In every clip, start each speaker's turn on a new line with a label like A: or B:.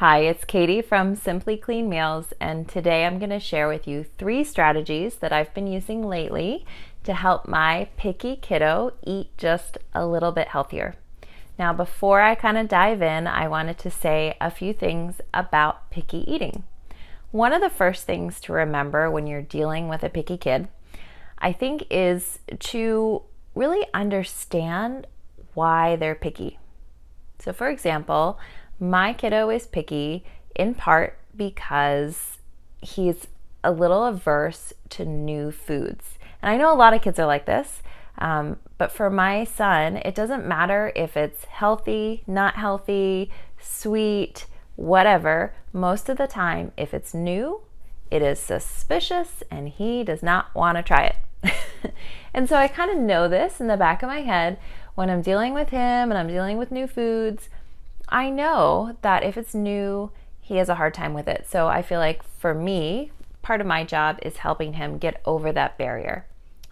A: Hi, it's Katie from Simply Clean Meals, and today I'm going to share with you 3 strategies that I've been using lately to help my picky kiddo eat just a little bit healthier. Now, before I kind of dive in, I wanted to say a few things about picky eating. One of the first things to remember when you're dealing with a picky kid, I think, is to really understand why they're picky. So, for example, my kiddo is picky in part because he's a little averse to new foods. And I know a lot of kids are like this, but for my son, it doesn't matter if it's healthy, not healthy, sweet, whatever. Most of the time, if it's new, it is suspicious and he does not want to try it. And so I kind of know this in the back of my head when I'm dealing with him and I'm dealing with new foods. I know that if it's new, he has a hard time with it. So I feel like for me, part of my job is helping him get over that barrier.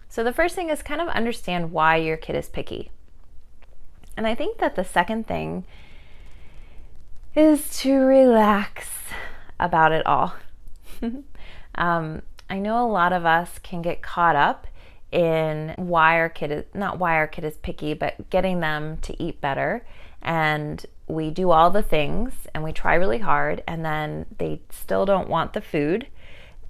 A: So the first thing is kind of understand why your kid is picky. And I think that the second thing is to relax about it all. I know a lot of us can get caught up in not why our kid is picky, but getting them to eat better. And we do all the things and we try really hard, and then they still don't want the food,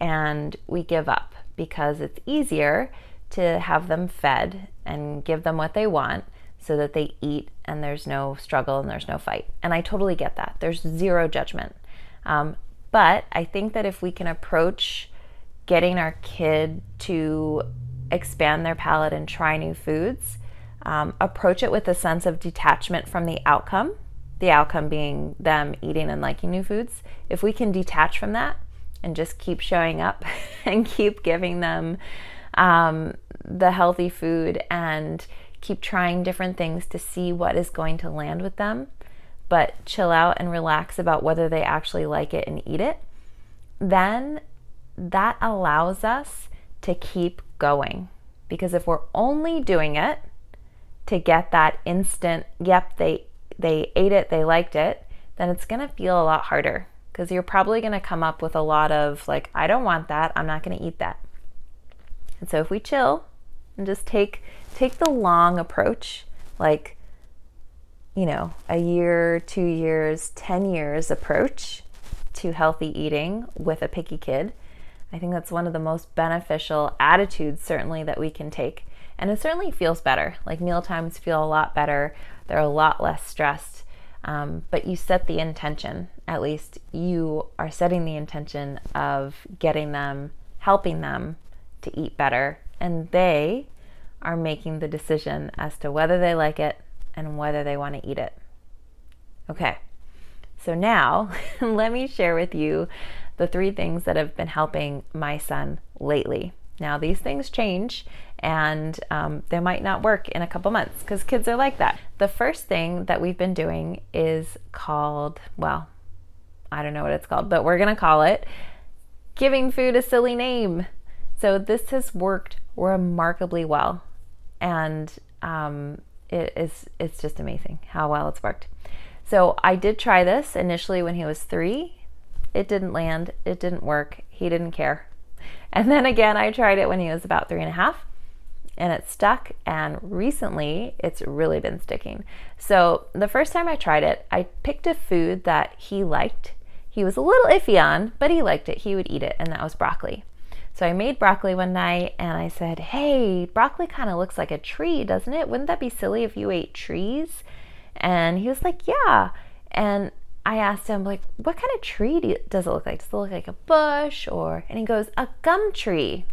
A: and we give up because it's easier to have them fed and give them what they want so that they eat and there's no struggle and there's no fight. And I totally get that. There's zero judgment. But I think that if we can approach getting our kid to expand their palate and try new foods, approach it with a sense of detachment from the outcome being them eating and liking new foods. If we can detach from that and just keep showing up and keep giving them the healthy food and keep trying different things to see what is going to land with them, but chill out and relax about whether they actually like it and eat it, then that allows us to keep going. Because if we're only doing it to get that instant, yep, they ate it, they liked it, then it's going to feel a lot harder, because you're probably going to come up with a lot of like, I don't want that, I'm not going to eat that. And so if we chill and just take the long approach, like, a year, 2 years, 10 years approach to healthy eating with a picky kid, I think that's one of the most beneficial attitudes certainly that we can take. And it certainly feels better. Like, meal times feel a lot better. They're a lot less stressed. But you set the intention. At least you are setting the intention of getting them, helping them to eat better. And they are making the decision as to whether they like it and whether they want to eat it. Okay, so now let me share with you the 3 things that have been helping my son lately. Now, these things change, and they might not work in a couple months because kids are like that. The first thing that we've been doing is called, well, I don't know what it's called, but we're going to call it giving food a silly name. So this has worked remarkably well, and it's just amazing how well it's worked. So I did try this initially when he was 3. It didn't land. It didn't work. He didn't care. And then again, I tried it when he was about 3.5, and it stuck. And recently, it's really been sticking. So the first time I tried it, I picked a food that he liked. He was a little iffy on, but he liked it. He would eat it, and that was broccoli. So I made broccoli one night, and I said, hey, broccoli kind of looks like a tree, doesn't it? Wouldn't that be silly if you ate trees? And he was like, yeah. And I asked him, like, what kind of tree does it look like? Does it look like a bush? And he goes, a gum tree.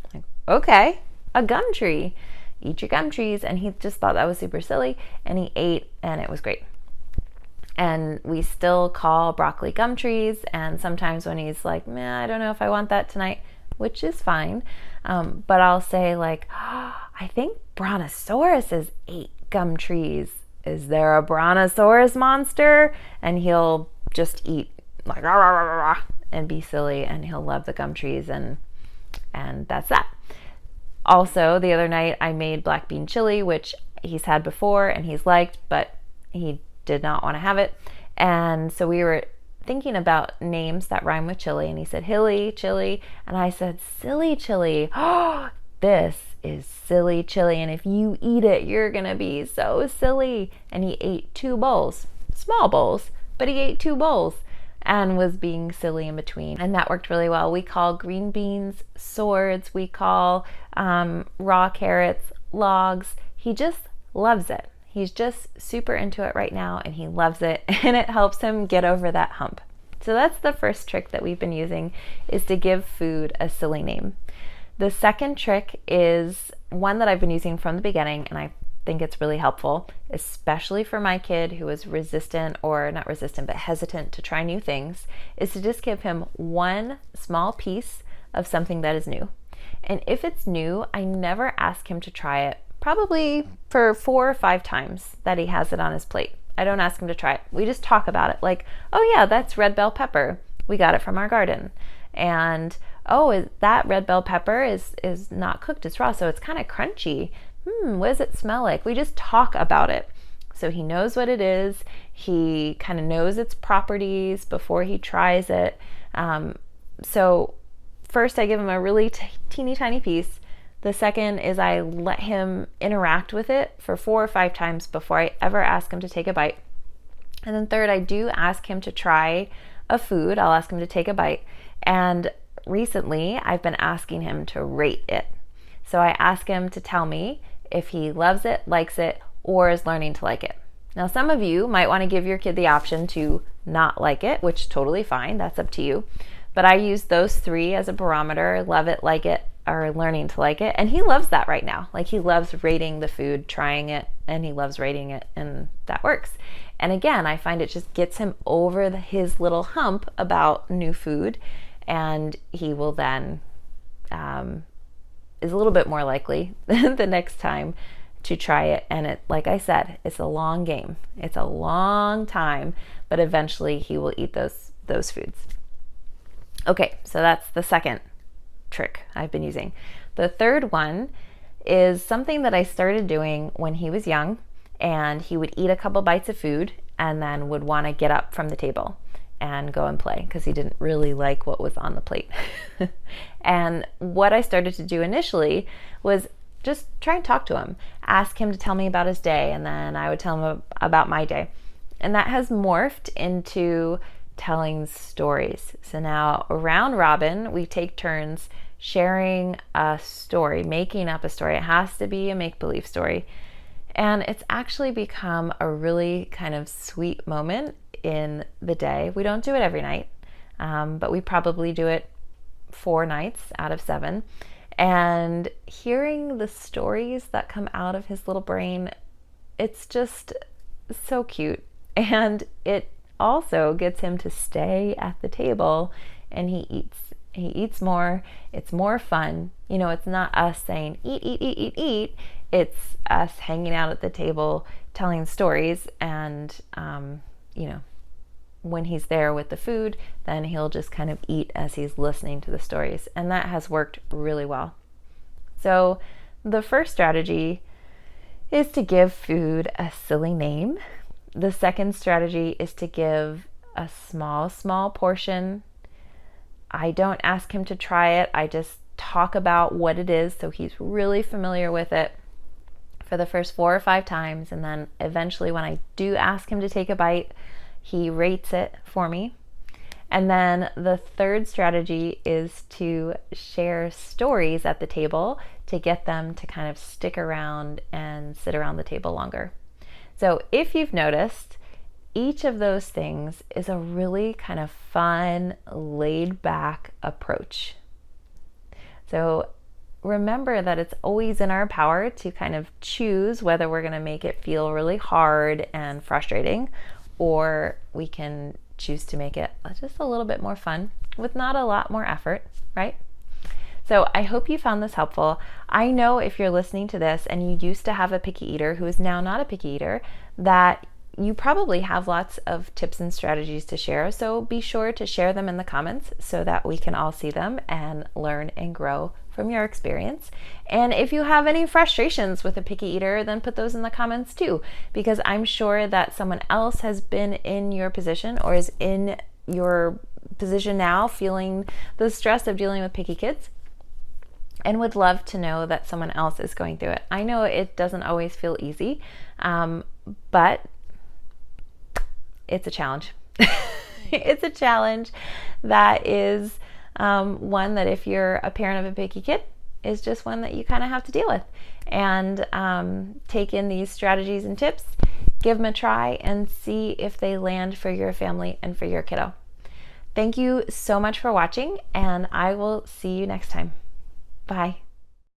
A: I'm like, okay, a gum tree. Eat your gum trees. And he just thought that was super silly. And he ate, and it was great. And we still call broccoli gum trees. And sometimes when he's like, I don't know if I want that tonight, which is fine. But I'll say, like, I think brontosauruses ate gum trees. Is there a brontosaurus monster? And he'll just eat like rah, rah, rah, rah, and be silly, and he'll love the gum trees, and that's that. Also, the other night I made black bean chili, which he's had before and he's liked, but he did not want to have it. And so we were thinking about names that rhyme with chili, and he said hilly chili, and I said silly chili. Oh, this is silly chili, and if you eat it, you're gonna be so silly. And he ate 2 bowls, small bowls, but he ate 2 bowls and was being silly in between, and that worked really well. We call green beans swords, we call raw carrots logs. He just loves it. He's just super into it right now, and he loves it, and it helps him get over that hump. So that's the first trick that we've been using, is to give food a silly name. The second trick is one that I've been using from the beginning, and I think it's really helpful, especially for my kid who is resistant, or not resistant, but hesitant to try new things, is to just give him one small piece of something that is new. And if it's new, I never ask him to try it, probably for 4 or 5 times that he has it on his plate. I don't ask him to try it. We just talk about it, like, oh yeah, that's red bell pepper. We got it from our garden. And oh, that red bell pepper is not cooked, it's raw, so it's kind of crunchy. What does it smell like? We just talk about it. So he knows what it is. He kind of knows its properties before he tries it. So first I give him a really teeny tiny piece. The second is I let him interact with it for 4 or 5 times before I ever ask him to take a bite. And then third, I do ask him to try a food. I'll ask him to take a bite. And recently I've been asking him to rate it. So I ask him to tell me if he loves it, likes it, or is learning to like it. Now, some of you might want to give your kid the option to not like it, which is totally fine. That's up to you. But I use those 3 as a barometer: love it, like it, or learning to like it. And he loves that right now. Like, he loves rating the food, trying it, and he loves rating it, and that works. And again, I find it just gets him over his little hump about new food, and he will then is a little bit more likely the next time to try it. And it, like I said, it's a long game. It's a long time, but eventually he will eat those foods. Okay, so that's the second trick I've been using. The third one is something that I started doing when he was young, and he would eat a couple bites of food and then would want to get up from the table and go and play because he didn't really like what was on the plate. And what I started to do initially was just try and talk to him, ask him to tell me about his day, and then I would tell him about my day. And that has morphed into telling stories. So now, around Robin, we take turns sharing a story, making up a story. It has to be a make-believe story. And it's actually become a really kind of sweet moment in the day. We don't do it every night, but we probably do it 4 nights out of 7. And hearing the stories that come out of his little brain, it's just so cute. And it also gets him to stay at the table, and he eats more. It's more fun. You know, it's not us saying eat, eat, eat, eat, eat. It's us hanging out at the table telling stories, and you know, when he's there with the food, then he'll just kind of eat as he's listening to the stories, and that has worked really well. So the first strategy is to give food a silly name. The second strategy is to give a small portion. I don't ask him to try it. I just talk about what it is so he's really familiar with it for the first 4 or 5 times. And then eventually, when I do ask him to take a bite, he rates it for me. And then the third strategy is to share stories at the table to get them to kind of stick around and sit around the table longer. So if you've noticed, each of those things is a really kind of fun, laid back approach. So remember that it's always in our power to kind of choose whether we're going to make it feel really hard and frustrating, or we can choose to make it just a little bit more fun with not a lot more effort, right? So I hope you found this helpful. I know if you're listening to this and you used to have a picky eater who is now not a picky eater, that you probably have lots of tips and strategies to share, so be sure to share them in the comments so that we can all see them and learn and grow from your experience. And if you have any frustrations with a picky eater, then put those in the comments too, because I'm sure that someone else has been in your position or is in your position now feeling the stress of dealing with picky kids and would love to know that someone else is going through it. I know it doesn't always feel easy, but it's a challenge. It's a challenge that is one that if you're a parent of a picky kid, is just one that you kind of have to deal with. And take in these strategies and tips, give them a try, and see if they land for your family and for your kiddo. Thank you so much for watching, and I will see you next time. Bye.